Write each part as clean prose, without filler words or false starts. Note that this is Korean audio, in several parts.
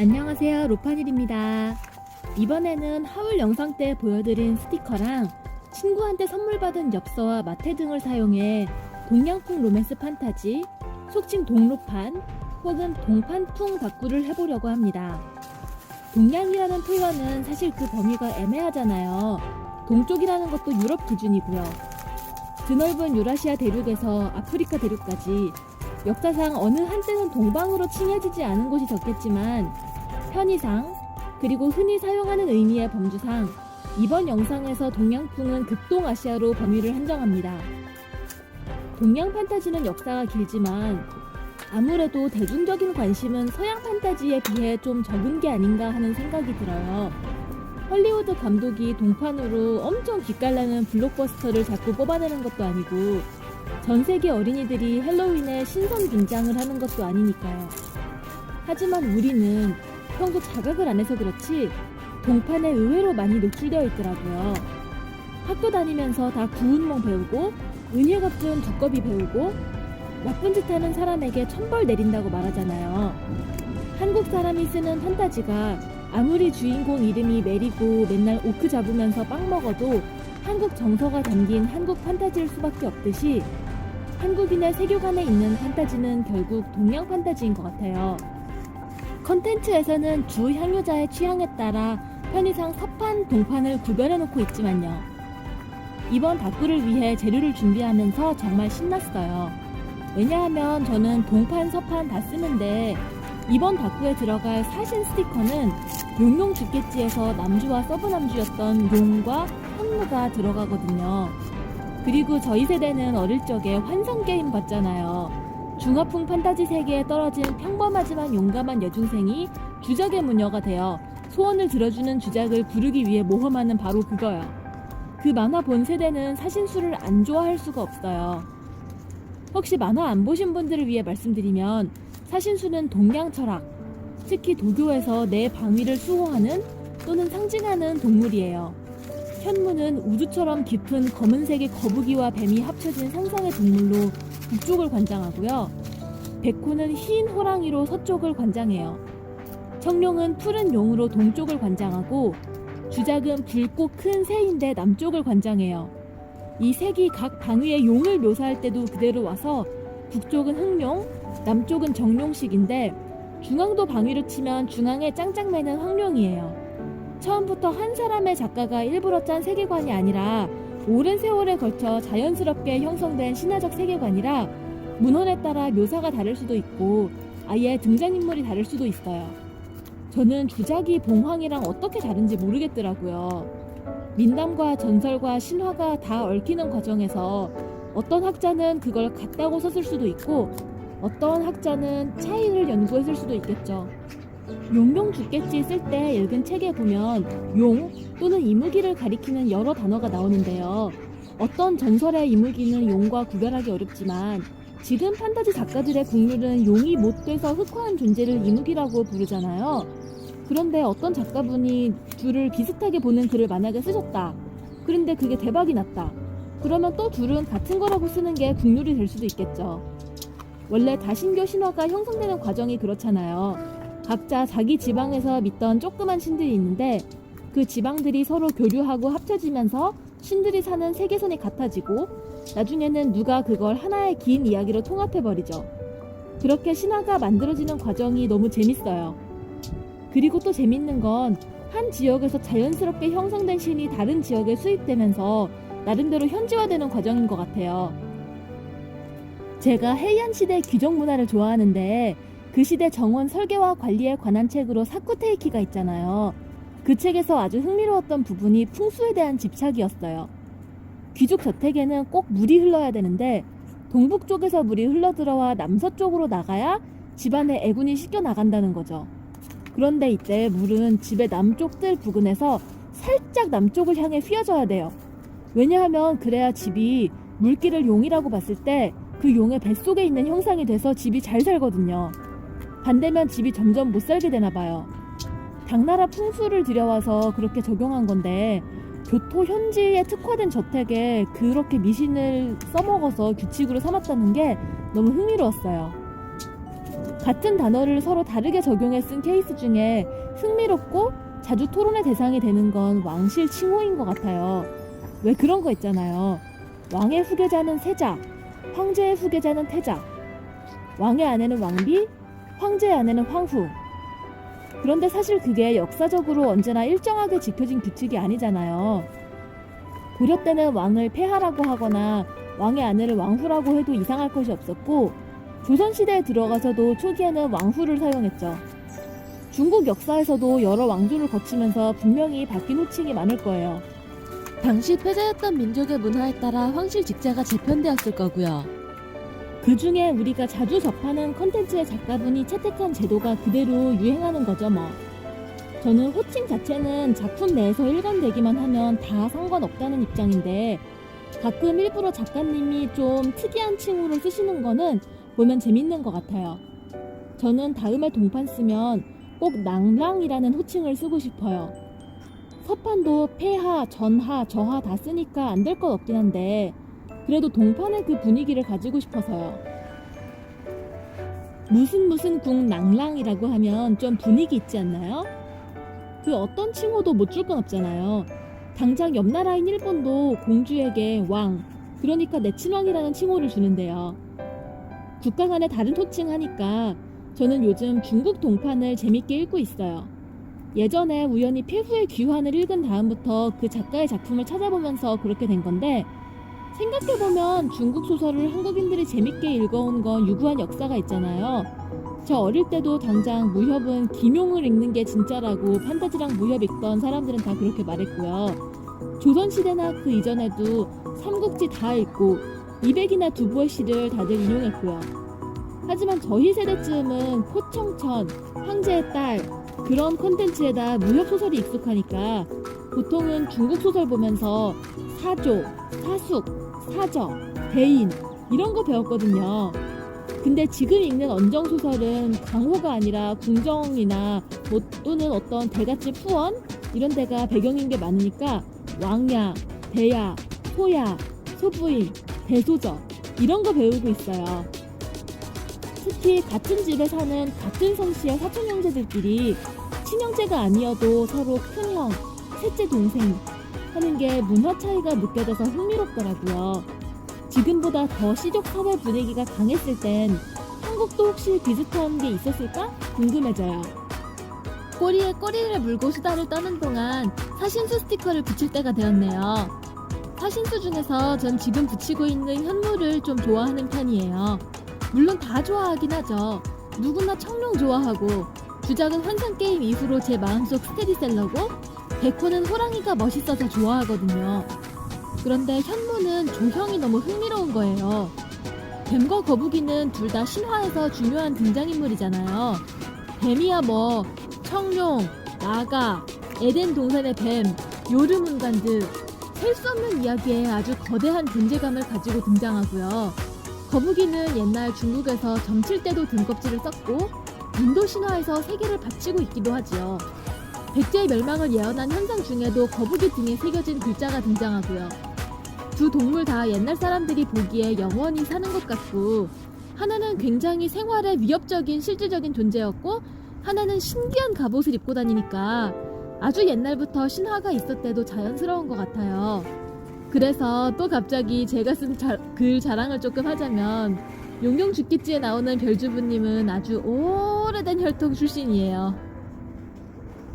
안녕하세요, 로파닐입니다. 이번에는 하울 영상 때 보여드린 스티커랑 친구한테 선물 받은 엽서와 마테 등을 사용해 동양풍 로맨스 판타지, 속칭 동로판 혹은 동판풍 다꾸를 해보려고 합니다. 동양이라는 표현은 사실 그 범위가 애매하잖아요. 동쪽이라는 것도 유럽 기준이고요. 드넓은 유라시아 대륙에서 아프리카 대륙까지 역사상 어느 한때는 동방으로 칭해지지 않은 곳이 적겠지만 편의상 그리고 흔히 사용하는 의미의 범주상 이번 영상에서 동양풍은 극동아시아로 범위를 한정합니다. 동양 판타지는 역사가 길지만 아무래도 대중적인 관심은 서양 판타지에 비해 좀 적은 게 아닌가 하는 생각이 들어요. 헐리우드 감독이 동판으로 엄청 기깔나는 블록버스터를 자꾸 뽑아내는 것도 아니고 전 세계 어린이들이 헬로윈에 신선 등장을 하는 것도 아니니까요. 하지만 우리는 평소 자각을 안 해서 그렇지 동판에 의외로 많이 노출되어 있더라고요. 학교 다니면서 다 구운몽 배우고 은혜 갚은 두꺼비 배우고 나쁜 짓 하는 사람에게 천벌 내린다고 말하잖아요. 한국 사람이 쓰는 판타지가 아무리 주인공 이름이 메리고 맨날 오크 잡으면서 빵 먹어도 한국 정서가 담긴 한국 판타지일 수밖에 없듯이 한국인의 세계관에 있는 판타지는 결국 동양 판타지인 것 같아요. 컨텐츠에서는 주 향유자의 취향에 따라 편의상 서판, 동판을 구별해놓고 있지만요. 이번 다꾸를 위해 재료를 준비하면서 정말 신났어요. 왜냐하면 저는 동판, 서판 다 쓰는데 이번 다꾸에 들어갈 사신 스티커는 용용 죽겠지에서 남주와 서브남주였던 용과 현무가 들어가거든요. 그리고 저희 세대는 어릴 적에 환상게임 봤잖아요. 중화풍 판타지 세계에 떨어진 평범하지만 용감한 여중생이 주작의 무녀가 되어 소원을 들어주는 주작을 부르기 위해 모험하는 바로 그거요. 그 만화 본 세대는 사신수를 안 좋아할 수가 없어요. 혹시 만화 안 보신 분들을 위해 말씀드리면 사신수는 동양 철학, 특히 도교에서 내 방위를 수호하는 또는 상징하는 동물이에요. 현무는 우주처럼 깊은 검은색의 거북이와 뱀이 합쳐진 상상의 동물로 북쪽을 관장하고요. 백호는 흰 호랑이로 서쪽을 관장해요. 청룡은 푸른 용으로 동쪽을 관장하고 주작은 붉고 큰 새인데 남쪽을 관장해요. 이 색이 각 방위의 용을 묘사할 때도 그대로 와서 북쪽은 흑룡, 남쪽은 정룡식인데 중앙도 방위로 치면 중앙에 짱짱매는 황룡이에요. 처음부터 한 사람의 작가가 일부러 짠 세계관이 아니라 오랜 세월에 걸쳐 자연스럽게 형성된 신화적 세계관이라 문헌에 따라 묘사가 다를 수도 있고 아예 등장인물이 다를 수도 있어요. 저는 주작이 봉황이랑 어떻게 다른지 모르겠더라고요. 민담과 전설과 신화가 다 얽히는 과정에서 어떤 학자는 그걸 같다고 썼을 수도 있고 어떤 학자는 차이를 연구했을 수도 있겠죠. 용용 죽겠지 쓸 때 읽은 책에 보면 용 또는 이무기를 가리키는 여러 단어가 나오는데요. 어떤 전설의 이무기는 용과 구별하기 어렵지만 지금 판타지 작가들의 국룰은 용이 못 돼서 흑화한 존재를 이무기라고 부르잖아요. 그런데 어떤 작가분이 둘을 비슷하게 보는 글을 만약에 쓰셨다. 그런데 그게 대박이 났다. 그러면 또 둘은 같은 거라고 쓰는 게 국룰이 될 수도 있겠죠. 원래 다신교 신화가 형성되는 과정이 그렇잖아요. 각자 자기 지방에서 믿던 조그만 신들이 있는데 그 지방들이 서로 교류하고 합쳐지면서 신들이 사는 세계선이 같아지고 나중에는 누가 그걸 하나의 긴 이야기로 통합해버리죠. 그렇게 신화가 만들어지는 과정이 너무 재밌어요. 그리고 또 재밌는 건 한 지역에서 자연스럽게 형성된 신이 다른 지역에 수입되면서 나름대로 현지화되는 과정인 것 같아요. 제가 헤이안 시대 귀족 문화를 좋아하는데 그 시대 정원 설계와 관리에 관한 책으로 사쿠테이키가 있잖아요. 그 책에서 아주 흥미로웠던 부분이 풍수에 대한 집착이었어요. 귀족 저택에는 꼭 물이 흘러야 되는데 동북 쪽에서 물이 흘러들어와 남서쪽으로 나가야 집안에 애군이 씻겨 나간다는 거죠. 그런데 이때 물은 집의 남쪽 뜰 부근에서 살짝 남쪽을 향해 휘어져야 돼요. 왜냐하면 그래야 집이 물길을 용이라고 봤을 때 그 용의 뱃속에 있는 형상이 돼서 집이 잘 살거든요. 반대면 집이 점점 못 살게 되나 봐요. 당나라 풍수를 들여와서 그렇게 적용한 건데 교토 현지에 특화된 저택에 그렇게 미신을 써먹어서 규칙으로 삼았다는 게 너무 흥미로웠어요. 같은 단어를 서로 다르게 적용해 쓴 케이스 중에 흥미롭고 자주 토론의 대상이 되는 건 왕실 칭호인 것 같아요. 왜 그런 거 있잖아요. 왕의 후계자는 세자, 황제의 후계자는 태자, 왕의 아내는 왕비, 황제의 아내는 황후. 그런데 사실 그게 역사적으로 언제나 일정하게 지켜진 규칙이 아니잖아요. 고려 때는 왕을 폐하라고 하거나 왕의 아내를 왕후라고 해도 이상할 것이 없었고, 조선시대에 들어가서도 초기에는 왕후를 사용했죠. 중국 역사에서도 여러 왕조를 거치면서 분명히 바뀐 호칭이 많을 거예요. 당시 패자였던 민족의 문화에 따라 황실 직자가 재편되었을 거고요. 그 중에 우리가 자주 접하는 컨텐츠의 작가분이 채택한 제도가 그대로 유행하는 거죠 뭐. 저는 호칭 자체는 작품 내에서 일관되기만 하면 다 상관없다는 입장인데, 가끔 일부러 작가님이 좀 특이한 칭호를 쓰시는 거는 보면 재밌는 것 같아요. 저는 다음에 동판 쓰면 꼭 낭랑이라는 호칭을 쓰고 싶어요. 서판도 폐하, 전하, 저하 다 쓰니까 안 될 것 없긴 한데, 그래도 동판의 그 분위기를 가지고 싶어서요. 무슨 궁 낭랑이라고 하면 좀 분위기 있지 않나요? 그 어떤 칭호도 못 줄 건 없잖아요. 당장 옆 나라인 일본도 공주에게 왕, 그러니까 내 친왕이라는 칭호를 주는데요. 국가 간의 다른 호칭 하니까 저는 요즘 중국 동판을 재밌게 읽고 있어요. 예전에 우연히 폐후의 귀환을 읽은 다음부터 그 작가의 작품을 찾아보면서 그렇게 된 건데, 생각해보면 중국 소설을 한국인들이 재밌게 읽어온 건 유구한 역사가 있잖아요. 저 어릴 때도 당장 무협은 김용을 읽는 게 진짜라고 판타지랑 무협 읽던 사람들은 다 그렇게 말했고요. 조선시대나 그 이전에도 삼국지 다 읽고 200이나 두보의 시를 다들 인용했고요. 하지만 저희 세대쯤은 포청천, 황제의 딸 그런 콘텐츠에다 무협 소설이 익숙하니까 보통은 중국 소설 보면서 사조, 사숙, 사저, 대인 이런 거 배웠거든요. 근데 지금 읽는 언정 소설은 강호가 아니라 궁정이나 또는 어떤 대갓집 후원 이런 데가 배경인 게 많으니까 왕야, 대야, 소야, 소부인, 대소저 이런 거 배우고 있어요. 특히 같은 집에 사는 같은 성씨의 사촌 형제들끼리 친형제가 아니어도 서로 큰형, 셋째 동생 하는 게 문화 차이가 느껴져서 흥미롭더라고요. 지금보다 더 시족 사회 분위기가 강했을 땐 한국도 혹시 비슷한 게 있었을까? 궁금해져요. 꼬리에 꼬리를 물고 수다를 떠는 동안 사신수 스티커를 붙일 때가 되었네요. 사신수 중에서 전 지금 붙이고 있는 현무를 좀 좋아하는 편이에요. 물론 다 좋아하긴 하죠. 누구나 청룡 좋아하고, 주작은 환상게임 이후로 제 마음속 스테디셀러고, 백호는 호랑이가 멋있어서 좋아하거든요. 그런데 현무는 조형이 너무 흥미로운 거예요. 뱀과 거북이는 둘 다 신화에서 중요한 등장인물이잖아요. 뱀이야 뭐 청룡, 나가, 에덴 동산의 뱀, 요르문간드 셀 수 없는 이야기에 아주 거대한 존재감을 가지고 등장하고요. 거북이는 옛날 중국에서 점칠 때도 등껍질을 썼고, 인도 신화에서 세계를 바치고 있기도 하지요. 백제의 멸망을 예언한 현상 중에도 거북이 등에 새겨진 글자가 등장하고요. 두 동물 다 옛날 사람들이 보기에 영원히 사는 것 같고, 하나는 굉장히 생활에 위협적인 실질적인 존재였고, 하나는 신기한 갑옷을 입고 다니니까 아주 옛날부터 신화가 있었대도 자연스러운 것 같아요. 그래서 또 갑자기 제가 쓴 글 자랑을 조금 하자면, 용용 죽겠지에 나오는 별주부님은 아주 오래된 혈통 출신이에요.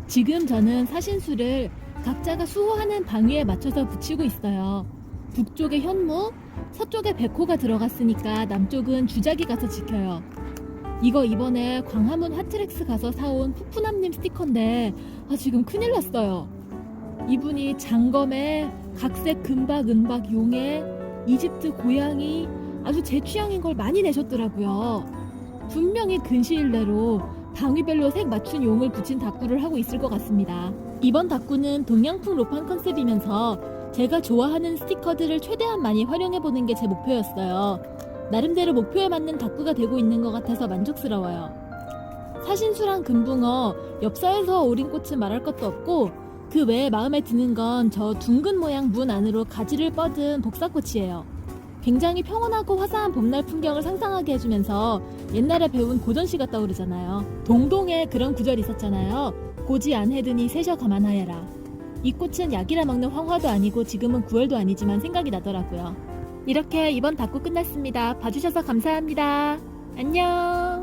지금 저는 사신수를 각자가 수호하는 방위에 맞춰서 붙이고 있어요. 북쪽에 현무, 서쪽에 백호가 들어갔으니까 남쪽은 주작이 가서 지켜요. 이거 이번에 광화문 하트렉스 가서 사온 푸푸남님 스티커인데 지금 큰일 났어요. 이분이 장검에 각색 금박 은박 용에 이집트 고양이 아주 제 취향인 걸 많이 내셨더라고요. 분명히 근시일 내로 방위별로 색 맞춘 용을 붙인 다꾸를 하고 있을 것 같습니다. 이번 다꾸는 동양풍 로판 컨셉이면서 제가 좋아하는 스티커들을 최대한 많이 활용해보는 게 제 목표였어요. 나름대로 목표에 맞는 다꾸가 되고 있는 것 같아서 만족스러워요. 사신수랑 금붕어, 엽서에서 오린 꽃은 말할 것도 없고, 그 외에 마음에 드는 건 저 둥근 모양 문 안으로 가지를 뻗은 복사꽃이에요. 굉장히 평온하고 화사한 봄날 풍경을 상상하게 해주면서 옛날에 배운 고전시가 떠오르잖아요. 동동에 그런 구절이 있었잖아요. 고지 안 해드니 세셔 가만하여라. 이 꽃은 약이라 먹는 황화도 아니고 지금은 9월도 아니지만 생각이 나더라고요. 이렇게 이번 다꾸 끝났습니다. 봐주셔서 감사합니다. 안녕.